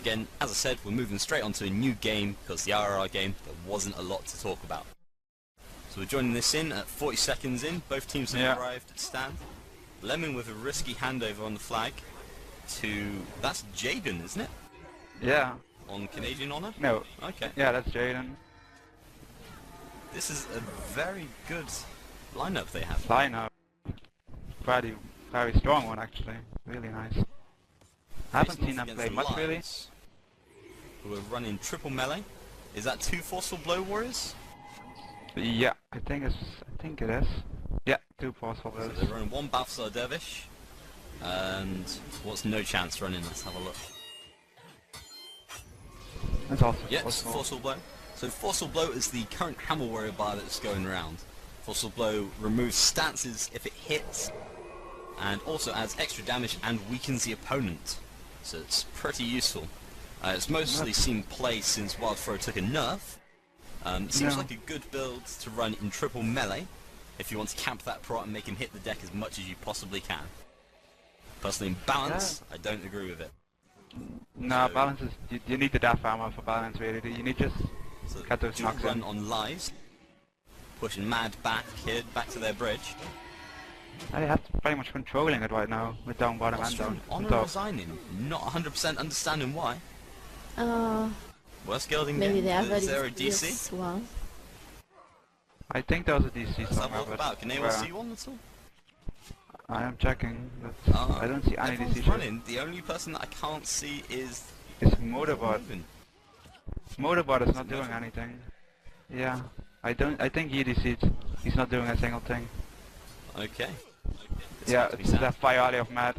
again, as I said, we're moving straight onto a new game because the RRR game, there wasn't a lot to talk about. So we're joining this in at 40 seconds in. Both teams have arrived at stand. Lemon with a risky handover on the flag to... That's Jaden, isn't it? Yeah. On Canadian honor? No. Okay. Yeah, that's Jaden. This is a very good lineup they have. Lineup. Very strong one actually. Really nice. I haven't seen them play much really. Who are running triple melee. Is that 2 forceful blow warriors? Yeah, I think it is. Yeah, 2 forceful blows. So they're running 1 Balthazar Dervish. And what's no chance running? Let's have a look. That's also forceful blow. So forceful blow is the current hammer warrior bar that's going around. Forceful blow removes stances if it hits, and also adds extra damage and weakens the opponent. So it's pretty useful. It's mostly seen play since Wild Throw took a nerf. It seems like a good build to run in triple melee if you want to camp that prot and make him hit the deck as much as you possibly can. Personally, in balance, I don't agree with it. No, so balance is... You need the death armor for balance really. You need just get those knocks run in. on LiES, pushing mad back here, back to their bridge. They have to pretty much controlling it right now with down bottom and down Honor resigning, not 100% understanding why. Worst guilding maybe game. they have Is there a DC? Yes, well. I think there was a DC Let's have a somewhere, look about. Can anyone see one at all? I am checking, but I don't see any DC running. The only person that I can't see is... It's Motorbot. Motorbot is not doing anything. Yeah, I think he DC'd. He's not doing a single thing. Okay. Yeah, it's that fire alley of mAT.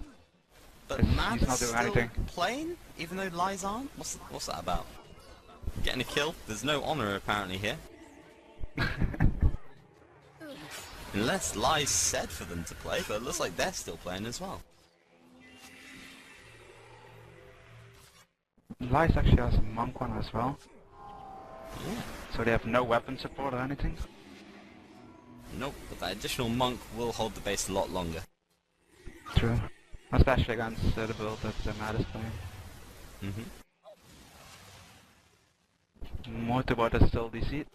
But mAT he's not doing anything. Playing, even though LiES aren't? What's that about? Getting a kill? There's no honor apparently here. Unless LiES said for them to play, but it looks like they're still playing as well. LiES actually has a monk one as well. Yeah. So they have no weapon support or anything? Nope, but that additional monk will hold the base a lot longer. True. Especially against the build that mAT is playing. Motorbot is still DC'd.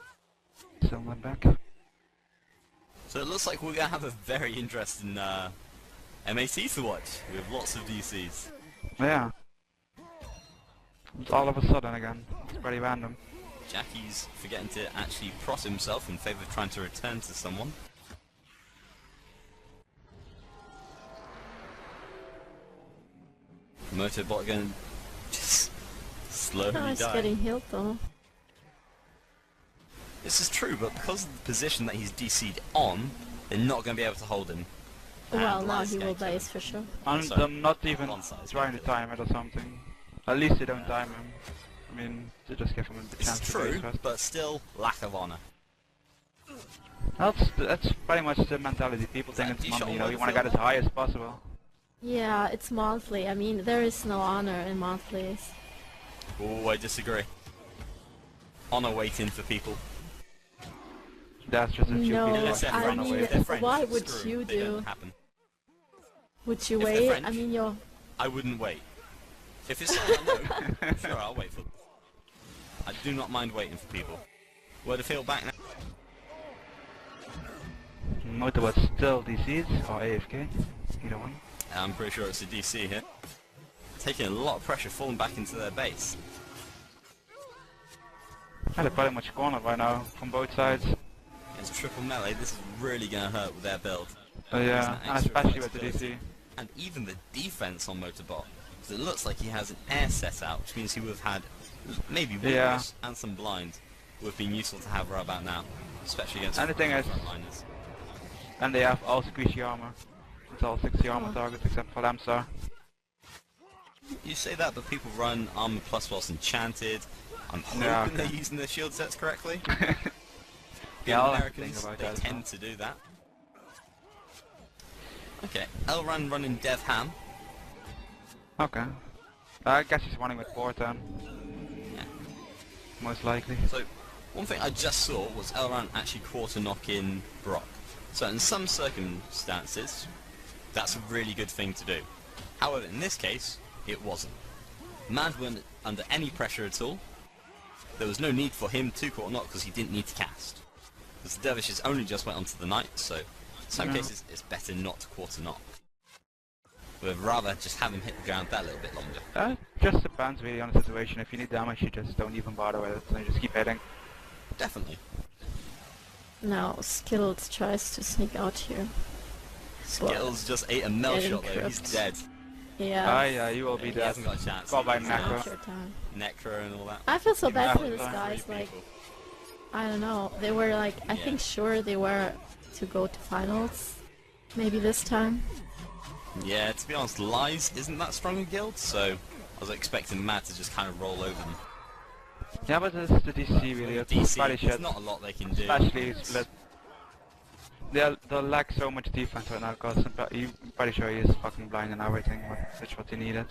Still not back. So it looks like we're going to have a very interesting MAT to watch, with lots of DCs. Yeah. It's all of a sudden again. It's pretty random. Jackie's forgetting to actually cross himself in favour of trying to return to someone. Motorbot going to just slowly die. He's getting healed though. This is true, but because of the position that he's DC'd on, they're not going to be able to hold him. Well, now he will base for sure. And they're not even trying to time it or something. At least they don't time him. I mean, to just give him a chance to base first. But still, lack of honor. That's pretty much the mentality. People think it's money, you want to get as high as possible. Yeah, it's monthly. I mean, there is no honor in monthlies. Oh, I disagree. Honor waiting for people. That's just a few No, people I run mean, away. why would you do? Would you wait? I mean, you're... I wouldn't wait. If it's someone I know, sure, I'll wait for them. I do not mind waiting for people. Where to feel back now? Motorbot's still DC'd, or AFK, either one. I'm pretty sure it's a DC here. Taking a lot of pressure falling back into their base. They're pretty much cornered right now, from both sides. Against triple melee, this is really going to hurt with their build. Yeah, and especially with the DC. And even the defense on Motorbot. Because it looks like he has an air set out, which means he would have had maybe weakness and some blind. Would have been useful to have right about now. Especially against frontliners. And they have all squishy armor. It's all 60 armor targets except for Lamsar. You say that, but people run armor plus whilst enchanted. I'm hoping they're using their shield sets correctly. Yeah, Americans, they tend to do that. Okay, Elran running Dev Ham. Okay. I guess he's running with 4 then. Yeah. Most likely. So, one thing I just saw was Elran actually quarter knock in Brock. So in some circumstances, that's a really good thing to do. However, in this case, it wasn't. Mad weren't under any pressure at all. There was no need for him to quarter knock because he didn't need to cast. Because the dervishes only just went onto the knight, so in some cases it's better not to quarter knock. We'd rather just have him hit the ground that little bit longer. Just depends really on the situation. If you need damage, you just don't even bother with it, and you just keep hitting. Definitely. Now Skilled tries to sneak out here. Skittles just ate a melt shot though, he's dead. Yeah. Yeah, you will be He dead. hasn't got a chance. Got by He's Necro. Necro and all that. I feel so bad for Yeah. these guys, Three like, people. I don't know, they were like, I think sure they were to go to finals, maybe this time. Yeah, to be honest, LiES isn't that strong a guild, so I was expecting Matt to just kind of roll over them. Yeah, but it's the DC really, it's DC, pretty there's shit. not a lot they can do. Especially split. They'll lack so much defense right now, because I'm pretty sure he is fucking blind and everything, which what he needed.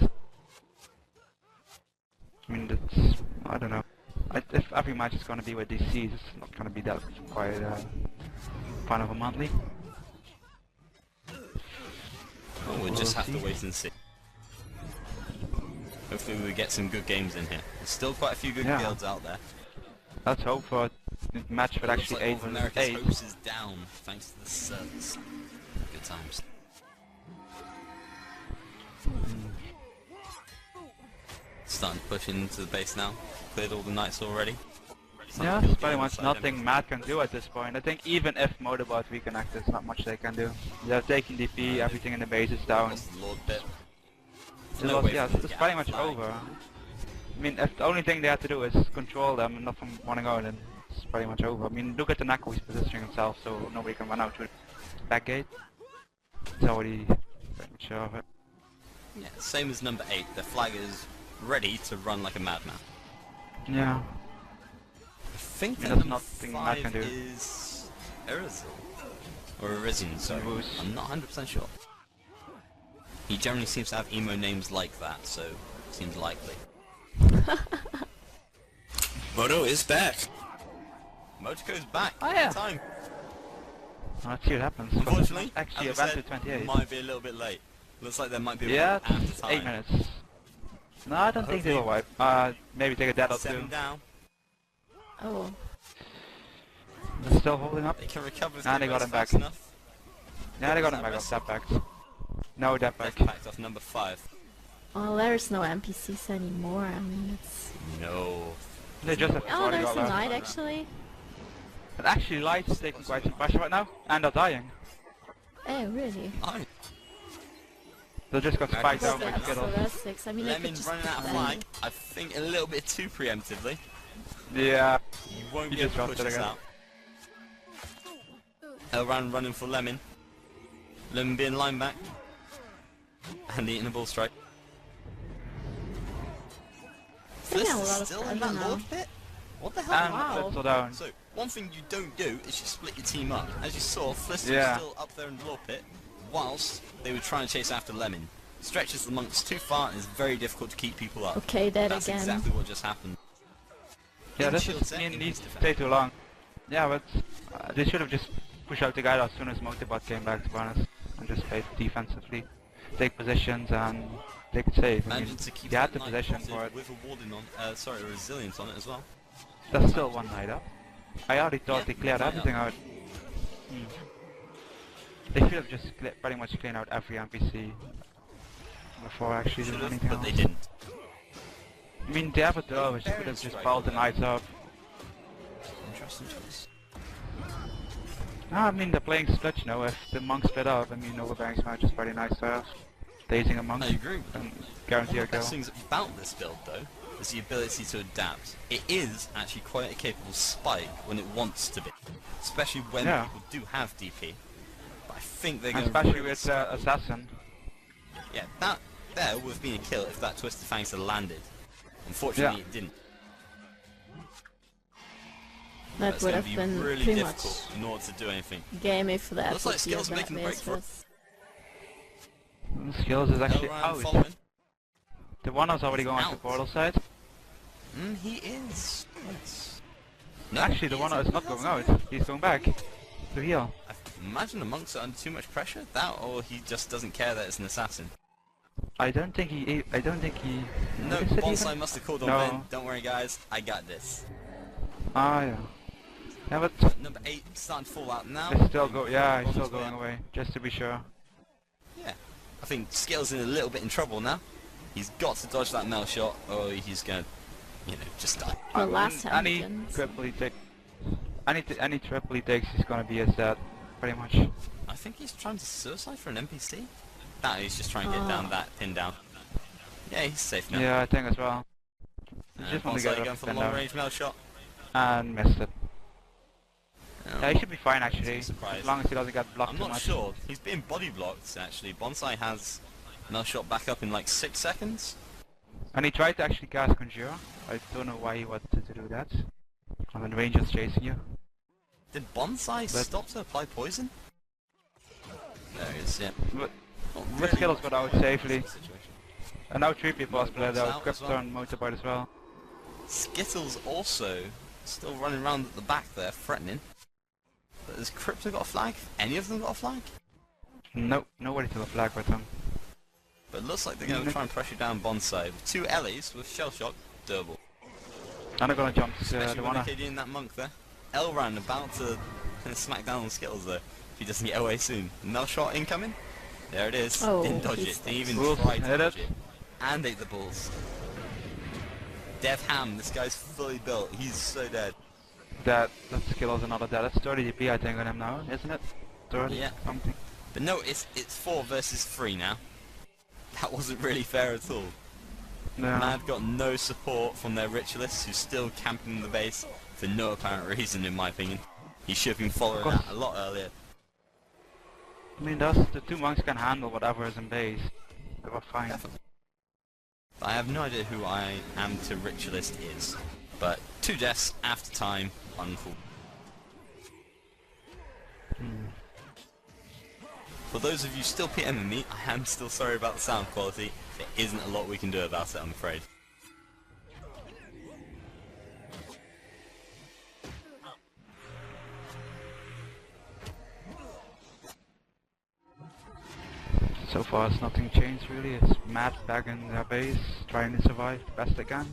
I mean, that's, I don't know. If every match is gonna be with DC, it's not gonna be that quite fun of a monthly. Well, we'll just have to wait and see. Hopefully we get some good games in here. There's still quite a few good guilds out there. Let's hope for a match with actually 8 North versus America's 8. hopes is down thanks to the service. Good times. Starting to push into the base now. Cleared all the knights already. Yeah, there's pretty much nothing Matt can do at this point. I think even if Motorbot reconnect, there's not much they can do. They're taking DP, everything in the base is down. Lost the Lord bit. Yeah, it's pretty much over. I mean, if the only thing they have to do is control them and not from running out, then it's pretty much over. I mean, look at the Nako, he's positioning himself so nobody can run out to the back gate. He's already pretty much sure of it. Yeah, same as number 8. The flag is ready to run like a madman. Yeah. I think Yeah, that that's number nothing Matt 5 can do. is Erizil. Or Irizian, sorry. I'm not 100% sure. He generally seems to have emo names like that, so it seems likely. Moto is back. Motoko's back. Oh, yeah. Time. Let's see what happens. Unfortunately, Actually, as I event to said, 28. might be a little bit late. Looks like there might be a Yeah, one after it's time. 8 minutes. No, I don't think they will wipe. Maybe take a dead or 7 two. down. Oh. They're still holding up. They can recover if And they they got rest him back. fast enough. Yeah, they got him Is back that off that back. No, that back. Death pact off number 5. Well, there's no NPCs anymore, I mean, it's... No. They just have Oh, there's a left. knight, actually. And actually, LiES is taking quite some pressure right now, and they're dying. Eh, really? Nice. They just got spiked Well, down by That's Skittles. that's 6. I mean, I could Lemon just... running out of flag, I think a little bit too preemptively. Yeah. You won't He be able just to dropped push it this again. out. Elran running for Lemon. Lemon being line back. And eating a ball strike. Taking Fliss a is lot of still in pressure that now. Lord pit? What the hell? And Wow. Flips are down. So, one thing you don't do is you split your team up. As you saw, Fliss Yeah. was still up there in the Lord pit, whilst they were trying to chase after Lemon. Stretches the monks too far and it's very difficult to keep people up. Okay, dead That's again. exactly what just happened. Yeah, In this shield is set, in needs his to stay too long. Yeah, but they should have just pushed out the guy as soon as Motorbot came back, to be honest, and just played defensively, take positions, and they could save. I mean, Imagine to keep they had that the knight position potted for it. with a warding on, sorry, a resilience on it as well. That's still one night up. I already thought Yeah, they cleared night everything up. out. They should have just pretty much cleaned out every NPC before actually doing Should have, anything but else. they didn't. I mean, they have a dervish, they could have just fouled the knights up. Interesting choice. No, I mean, they're playing split, you know, if the monks split up, I mean, overbearing match is pretty nice to have. Dazing a monk, I agree. and One guarantee a of the kill. best things about this build, though, is the ability to adapt. It is actually quite a capable spike when it wants to be, especially when Yeah. people do have DP. But I think they're going Especially to with Assassin. yeah, that there would have been a kill if that Twisted Fangs had landed. Unfortunately, it didn't. That That's would going have to be been really pretty much difficult in order to do anything. game if that Looks would like be Skills a are bad making the break for it. basis. Skills is actually Elran out. following. The one was already going to the out. portal side. He is. Yes. Actually, the he one isn't. is not going out. He's going back to heal. I imagine the monks are under too much pressure. That, or he just doesn't care that it's an assassin. I don't think he. No, noticed it Bonsai even? must have called on No. Ben. Don't worry guys, I got this. Ah, yeah. Yeah, but Number 8 starting to fall out now. he's still go. Yeah, he's On still his way going up. away, just to be sure. Yeah. I think Skittles in a little bit in trouble now. He's got to dodge that mail shot or he's gonna, you know, just die. Well, last time Any he didn't. triple he takes, any triple he takes, he's gonna be his dead, pretty much. I think he's trying to suicide for an NPC. No, he's just trying to get down that pin down. Yeah, he's safe now. Yeah, I think as well. He just want to get Bonsai a going for the pin long down. range mail shot. And missed it. Oh, Yeah, he should be fine actually, surprised. as long as he doesn't get blocked I'm too not much. sure. He's being body blocked actually. Bonsai has mail shot back up in like 6 seconds. And he tried to actually cast Conjure. I don't know why he wanted to do that. When the ranger's chasing you. Did Bonsai stop to apply poison? There he is, yeah. But Not Skittles got out safely. situation. And now 3 people are split Motorbike's out. out as Crypto well. and Motorbike as well. Skittles also still running around at the back there, threatening. But has Crypto got a flag? Any of them got a flag? Nope, nobody took a flag with him. But it looks like they're going to try and pressure down Bonsai. With 2 Ellies with Shell Shock, durable. And they're gonna jump Especially the with one. Acadian that monk there. Elran about to smack down on Skittles though, if he doesn't get away soon. Mail shot incoming. There it is. Oh, Didn't dodge he's it. Didn't even Bulls try to hit dodge it. it. And ate the balls. Dev Ham, this guy's fully built. He's so dead. That Skittles another dead. That's 30 DP I think on him now, isn't it? 30 Yeah. something. But no, it's 4 versus 3 now. That wasn't really fair at all. Yeah. Mad got no support from their ritualists who's still camping the base for no apparent reason in my opinion. He should have been following that a lot earlier. I mean, the 2 monks can handle whatever is in base. They were fine. Definitely. But I have no idea who I am to ritualist is. But 2 deaths after time, uncool. For those of you still PMing me, I am still sorry about the sound quality. There isn't a lot we can do about it, I'm afraid. So far, it's nothing changed really. It's Matt back in their base, trying to survive the best they can.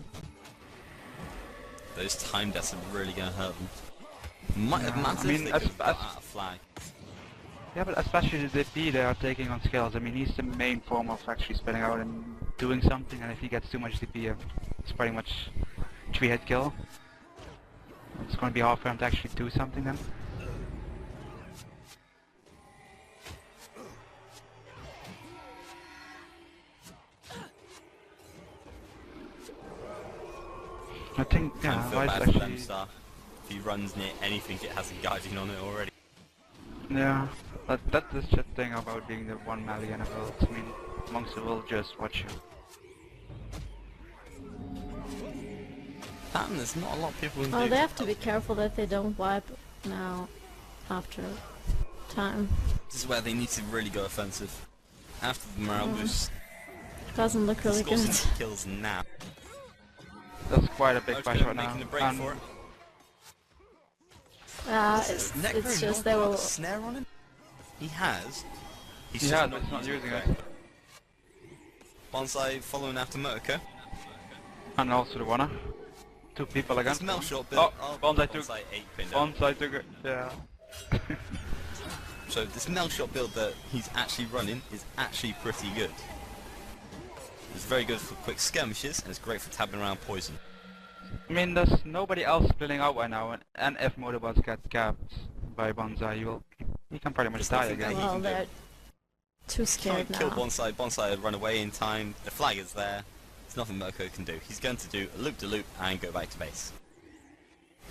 Those time deaths are really going to hurt them. Might have Yeah, mattered I mean, if they as- could have got as- out a flag. Yeah, but especially the DP they are taking on Skills. I mean, he's the main form of actually spinning out and doing something, and if he gets too much DP, it's pretty much 3-hit kill. It's going to be hard for him to actually do something then. I think, I yeah, feel LiES bad for them actually... stuff. If he runs near anything, it has a guardian on it already. Yeah, that's the shit thing about being the one melee in a build. I mean, monks will just watch you. That and there's not a lot people can do. Oh, they have to be careful that they don't wipe now after time. This is where they need to really go offensive. After the morale boost, Doesn't look really scores good. some kills now. That's quite a big Most fight people right now. making a break And for it. It's Necro just not they got will. a snare on him? He has. He's he just has, but he's not using it. Bonsai following after Motoko. And also the Wanna. 2 people again. It's Mel shot build. Oh, Bonsai took... Bonsai 8 pin down. Bonsai took it, yeah. So this Mel shot build that he's actually running is actually pretty good. It's very good for quick skirmishes and it's great for tabbing around poison. I mean, there's nobody else splitting out right now, and if motorbots get capped by Bonsai, you can pretty much There's die nothing again. that he Well, can do. they're too Can't scared kill now. Bonsai. Bonsai had run away in time. The flag is there. There's nothing Moko can do. He's going to do a loop-de-loop and go back to base.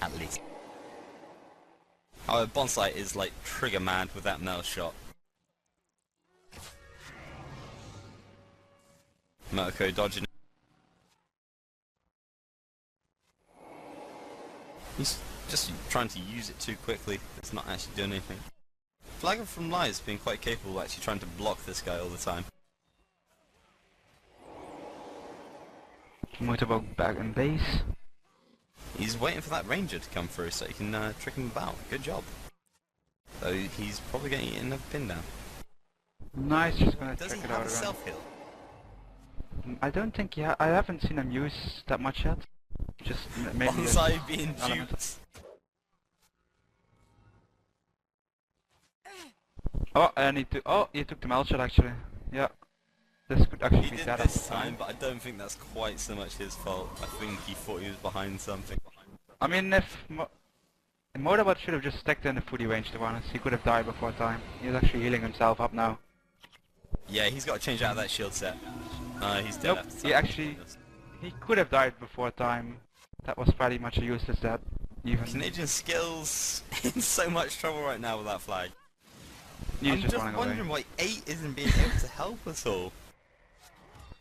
At least. However, Bonsai is like trigger mad with that Mel shot. Moko dodging. He's just trying to use it too quickly. It's not actually doing anything. Flagger from LiES has been quite capable of actually trying to block this guy all the time. Motorbot back in base. He's waiting for that ranger to come through so he can trick him about. Good job. Though he's probably going to get another pin down. Nice, just gonna Does check he it have out a again. self-heal? I don't think I haven't seen him use that much yet. Just maybe Bonsai being element. duped. Oh, and he took the melt shot actually. Yeah. This could actually He be did that this time, but I don't think that's quite so much his fault. I think he thought he was behind something. I mean, if Modabot should have just stuck in the footy range, to be honest. He could have died before time. He's actually healing himself up now. Yeah, he's got to change out of that shield set. He's dead Nope, after he time. actually... He could have died before time. That was pretty much a useless death. Even... Canadian skills in so much trouble right now with that flag. He's I'm just just running wondering away. why 8 isn't being able to help us all.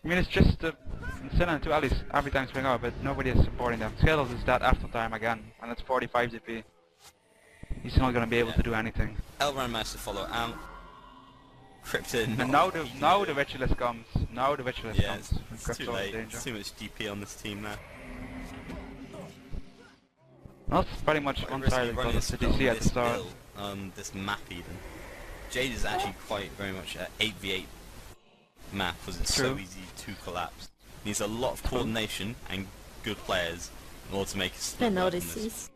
I mean, it's just Senna and 2 allies every time swing out, but nobody is supporting them. Skittles is dead after time again, and it's 45 ZP. He's not gonna be able to do anything. Elran managed to follow out. Krypton. And now the Ritualist comes. Now the Ritualist Yeah, comes. it's Crypto's too late. danger. It's too much DP on this team now. Well, it's pretty much Quite one-sided risky running because a of the split DC on at the this start. build, this map even. Jade is actually quite very much an 8v8 map because it's so True. easy to collapse. Needs a lot of coordination and good players in order to make a split And no work on this. disease.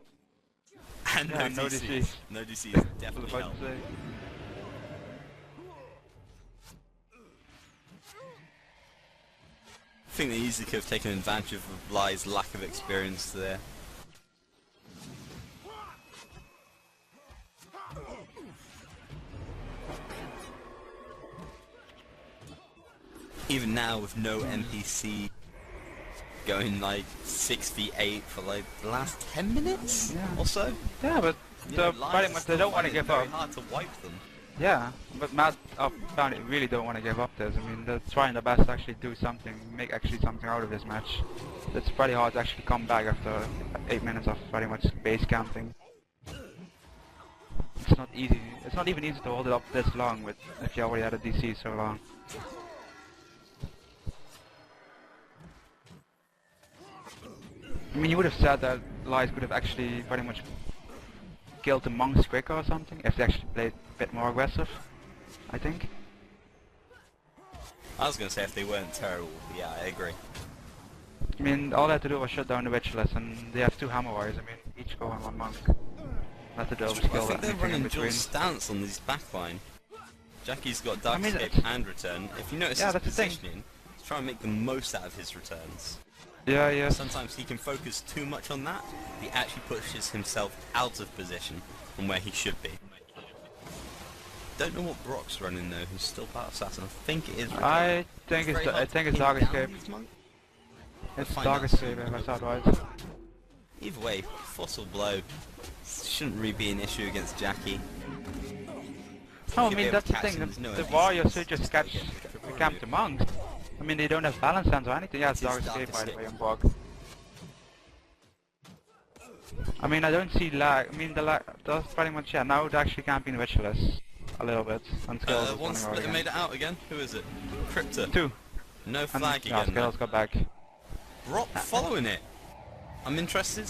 And Yeah, no no DCs. DCs. No DCs I was definitely about help. to say. I think they easily could have taken advantage of LiES' lack of experience there. Even now with no NPC going like 6v8 for like the last 10 minutes Yeah. or so. Yeah, but LiES pretty is much still they don't want to finding it give very up. hard to wipe them. Yeah, but mAT found it really don't want to give up this. I mean, they're trying their best to actually do something, make actually something out of this match. It's pretty hard to actually come back after 8 minutes of pretty much base camping. It's not easy. It's not even easy to hold it up this long with if you already had a DC so long. I mean, you would have said that LiES could have actually pretty much killed the monks quicker or something if they actually played a bit more aggressive, I think. I was going to say if they weren't terrible, but yeah, I agree. I mean, all they had to do was shut down the Ritualist, and they have 2 hammer wires. I mean, each go on 1 monk. Not to I overskill think they're anything in running between. dual stance on this backline. Jackie's got Dark I mean, Escape it's- and Return. If you notice Yeah, his that's the thing. positioning, he's trying to make the most out of his returns. Yeah, yeah. Sometimes he can focus too much on that, he actually pushes himself out of position from where he should be. Don't know what Brock's running though, who's still part of Assassin. I think it is Return. I think it's very hard to pin Dark down Escape. these monks. It's find Dark out Escape soon. if I saw it right. Either way, Fossil Blow shouldn't really be an issue against Jackie. No, I He'll be mean able that's to the catch thing. them, there's no The NPCs, warriors should just catch triple camp the monks. I mean, they don't have balance hands or anything. Yeah, it's It is Dark Dark Escape by the way Escape. on Brock. I mean, I don't see lag. I mean, the lag. That's pretty much yeah. Now they're actually camping the Ritualist a little bit. And Skills is One running split away and made it out again. Who is it? Crypto. 2. No And flag yeah, again. Skills got back. Brock following it. I'm interested.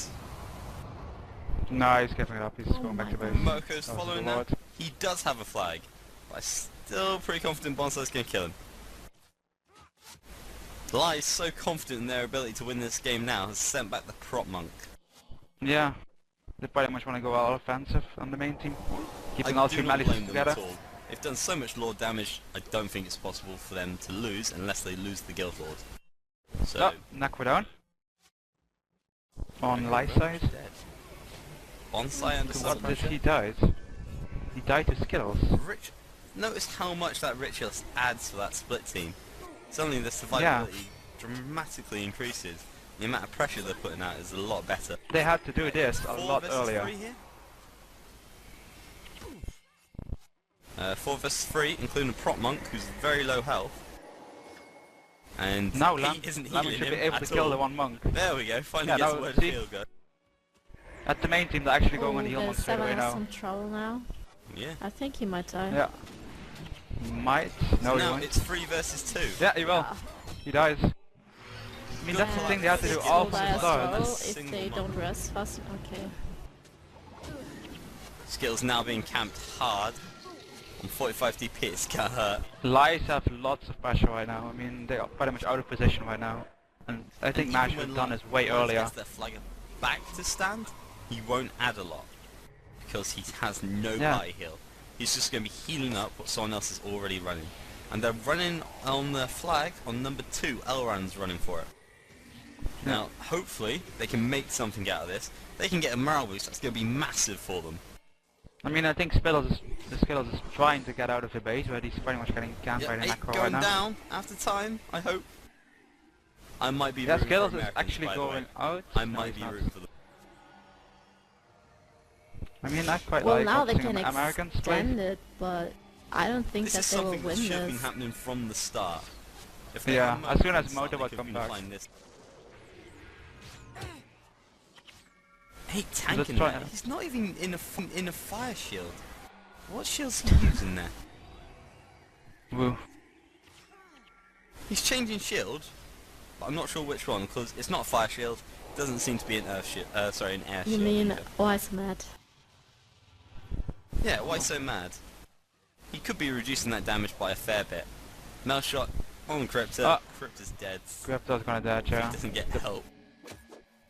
No, he's giving it up. He's Oh going back my to base. God. Moko's Oh, following Lord. that. He does have a flag, but I'm still pretty confident Bonsai's going to kill him. LiES so confident in their ability to win this game now has sent back the prop monk. Yeah, they pretty much want to go all offensive on the main team, keeping I all do 2 not malices blame them together. at all. They've done so much Lord damage, I don't think it's possible for them to lose unless they lose the Guild Lord. So, Oh, Nakwa down. On LiES side. dead. Bonsai under So some what did pressure. he die? He died to Skittles. Notice how much that Ritualist adds to that split team. Suddenly the survivability dramatically increases. The amount of pressure they're putting out is a lot better. They had to do this a 4 lot versus earlier. 3 here? 4 versus 3, including a prop monk who's very low health. And Now he Lam isn't Lam healing should be him able at to kill all. the 1 monk. There we go, finally Yeah, gets now, a word see? field goal. At the main team, they're actually going on the heal Oh, monk straight 7 away has now. some trouble now. Yeah. I think he might die. Yeah. Might. No, So he now won't. it's 3 versus 2. Yeah, he will. Ah. He dies. I mean, that's the thing they have to do He'll all Will from die the as start. well That's if single they monk. don't rest fast. Okay. Skills now being camped hard. And 45 DP is gonna hurt. LiES have lots of pressure right now. I mean, they are pretty much out of position right now. And I think And MAT even should have when done this way LiES earlier. gets their flagger back to stand, he won't add a lot. Because he has no party heal. He's just going to be healing up what someone else is already running. And they're running on the flag on number 2, Elran's running for it. Now, hopefully, they can make something out of this. They can get a morale boost, that's going to be massive for them. I mean, I think Skittles is trying to get out of the base, but he's pretty much getting camped by the Necro right going now. down after time, I hope. I might be Yeah, rooting Skittles for is Americans, actually by the way. going out. I No, might he's be not. rooting for them. I mean, I quite Well, like now they watching can Americans extend play. it, but I don't think This that is they will something that win should have been this. happening from the start. If they Yeah, had as soon Mo as from the start, they Motorbot could have come been back. applying this. Hey, Let's tanking try that. it. He's not even in a fire shield. What shield's he using there? Woo. He's changing shield, but I'm not sure which one because it's not a fire shield. Doesn't seem to be an earth shield. Sorry, an air You shield. mean either. why's mad? Yeah, why so mad? He could be reducing that damage by a fair bit. Mail shot on Crypto. Crypto's dead. Crypto's gonna die, He yeah. doesn't get help.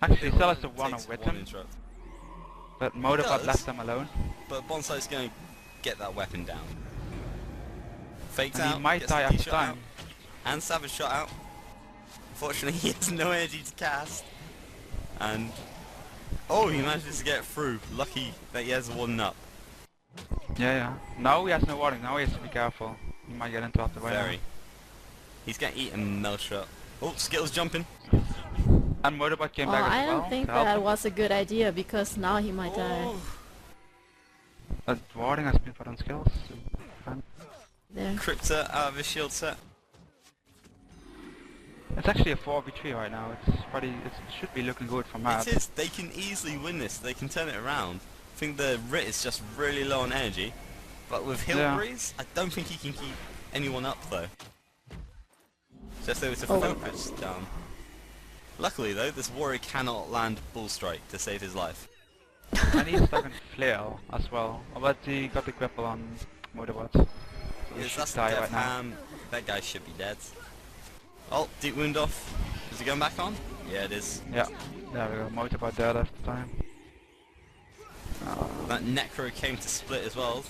Actually, still has the Takes one one with him, interrupt. but Motorbot does. left him alone. But Bonsai's going to get that weapon down. Faked And out. he might gets die the after key shot time. out, and Savage shot out. Unfortunately, he has no energy to cast. And oh, he manages to get through. Lucky that he has one up. Yeah. Now he has no warning. Now he has to be careful. He might get interrupted right Very. He's going to eat a mail shot. Oh, Skittles jumping. now. And Motorbot came Well, back as I well. don't think to help that him. was a good idea because now he might die. Oh, Warding has been put on skills. There. Crypto out of his shield set. It's actually a 4v3 right now. It should be looking good for MAT. It is. They can easily win this. They can turn it around. I think the Rit is just really low on energy. But with Hill Yeah. Breeze, I don't think he can keep anyone up though. Just though it's a Oh. focus down. Luckily though, this warrior cannot land Bull Strike to save his life. And he's stuck in Flail as well. But he got the grapple on Motorbot. So he Yes, should that's die death right now. ham. That guy should be dead. Oh, deep wound off. Is he going back on? Yeah, it is. Yeah, there we go. Motorbot dead after time. That Necro came to split as well.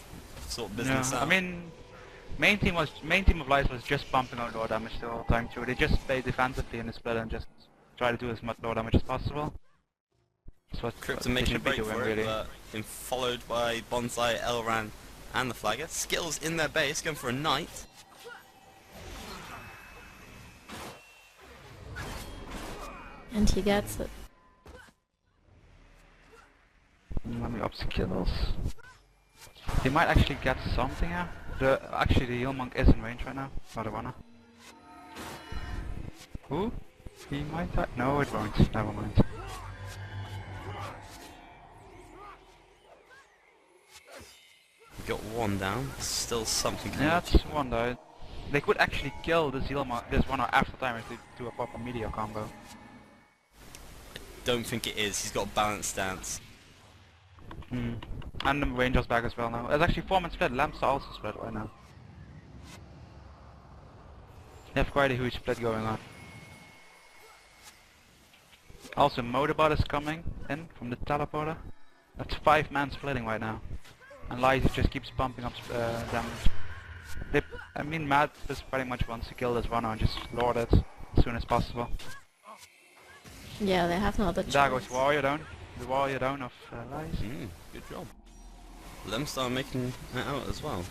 Sort of business Yeah, out. I mean, main team of LiES was just pumping out low damage the whole time too. They just play defensively in the split and just try to do as much low damage as possible. That's what Crypto they making a should be break doing for it, really. but in followed by Bonsai, Elran, and the Flagger. Skittles in their base, going for a Knight. And he gets it. Let me up skills. He might actually get something here. Actually the heal monk is in range right now. Not a runner. Who? He might die. No, it won't. Never mind. Got one down. Still something coming. Yeah, it's one though. They could actually kill this heal monk, this runner after time if they do a proper meteor combo. Don't think it is. He's got a balanced stance. And the ranger's back as well now. There's actually 4-man split. Lamps are also split right now. They have quite a huge split going on. Also, Motorbot is coming in from the teleporter. That's 5-man splitting right now. And LiES just keeps pumping up damage. I mean, MAT just pretty much wants to kill this runner and just lord it as soon as possible. Yeah, they have no other choice. There goes Warrior down. The Warrior down of LiES. Good job. Them start making that out as well.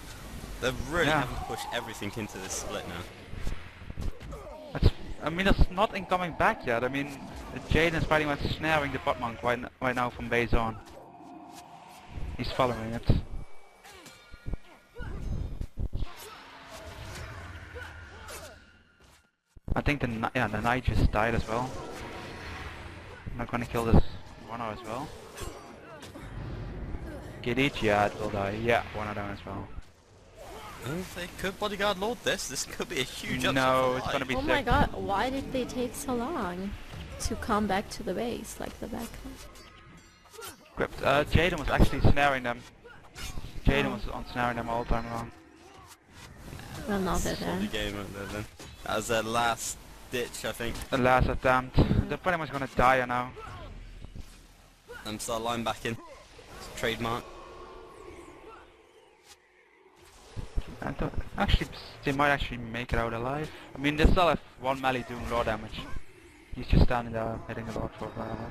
They're really having to push everything into this split now. I mean, it's nothing coming back yet. I mean, Jade is pretty much snaring the bot monk right now from base on. He's following it. I think the knight just died as well. I'm not gonna kill this runner as well. Get it? Yeah, it will die. Yeah, runner down as well. They could bodyguard lord this. This could be a huge upset. No, for it's LiES. gonna be Oh my sick. god, why did they take so long to come back to the base, like the back? Jaden was actually snaring them. Jaden was on snaring them all the time long. Well, now they're Saw the there. game right there then. That was their last ditch, I think. The last attempt. They're pretty much gonna die now. Start line back in. Trademark. Actually, they might actually make it out alive. I mean, they still have one melee doing raw damage. He's just standing there hitting a lot for a while.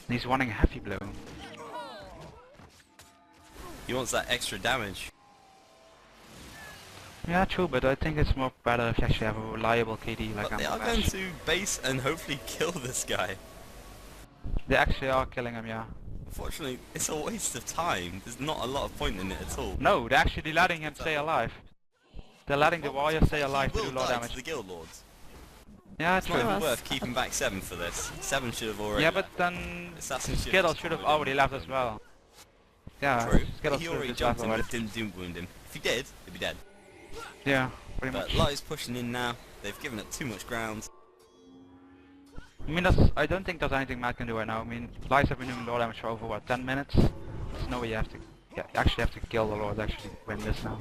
He's wanting a heavy blow. He wants that extra damage. Yeah, true, but I think it's more better if you actually have a reliable KD like But they are going to base and hopefully kill this guy. They actually are killing him, yeah. Unfortunately, it's a waste of time. There's not a lot of point in it at all. No, they're actually letting him stay alive. They're letting the warrior stay alive to He do will low die damage. to the guild lords. Yeah, It's not true. even worth keeping back 7 for this. 7 should have already. Yeah, but then Assassin Skittle should have already left as well. Yeah, True. Skittle He should have already just jumped left him, already. but didn't doom wound him. If he did, he'd be dead. Yeah, pretty But much. LiES pushing in now. They've given up too much ground. I mean, I don't think there's anything Matt can do right now. I mean, LiES have been doing low damage for over, what, 10 minutes? There's no way you have to... Yeah, you actually have to kill the Lord to actually win this now.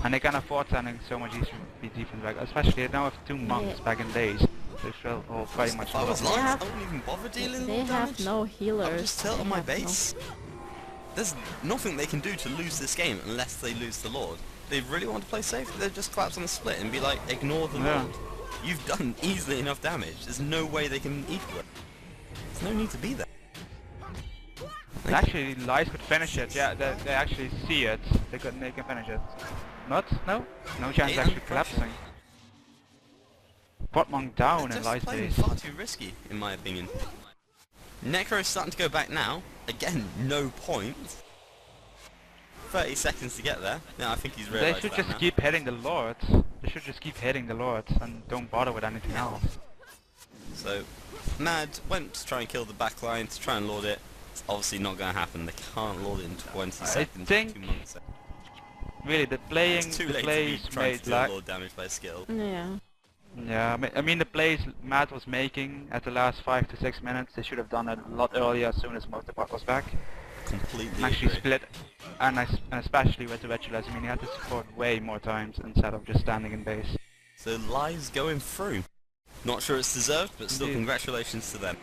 And they can afford sending so much ECP defense back, especially now with 2 monks back in days. They feel all pretty much If I was low. LiES, have- I wouldn't even bother dealing They with have damage. no I would healers. just tilt They on my have no- base. There's nothing they can do to lose this game unless they lose the Lord. They really want to play safe, they'd just collapse on the split and be like, ignore the Yeah. Lord. You've done easily enough damage. There's no way they can equal it. There's no need to be there. Actually, LiES could finish it. Yeah, they actually see it. They can finish it. Not? No? No chance of Yeah, actually I'm collapsing. Bot monk down in They're LiES just playing base. far too risky, in my opinion. Necro is starting to go back now. Again, no point. 30 seconds to get there. No, I think he's They realised should that just now. keep hitting the lords. They should just keep hitting the lords and don't bother with anything else. So, Mad went to try and kill the backline to try and lord it. It's obviously not going to happen. They can't lord it in 20 seconds. think 2 months. Really, the playing, It's too the late to be plays trying made to do like... lord damage by skill. Yeah. Yeah, I mean the plays Matt was making at the last 5 to 6 minutes, they should have done it a lot earlier as soon as most of the bot was back. Completely And actually agree. split, and especially with the Rituals, I mean he had to support way more times instead of just standing in base. So LiES going through. Not sure it's deserved, but still Indeed. congratulations to them.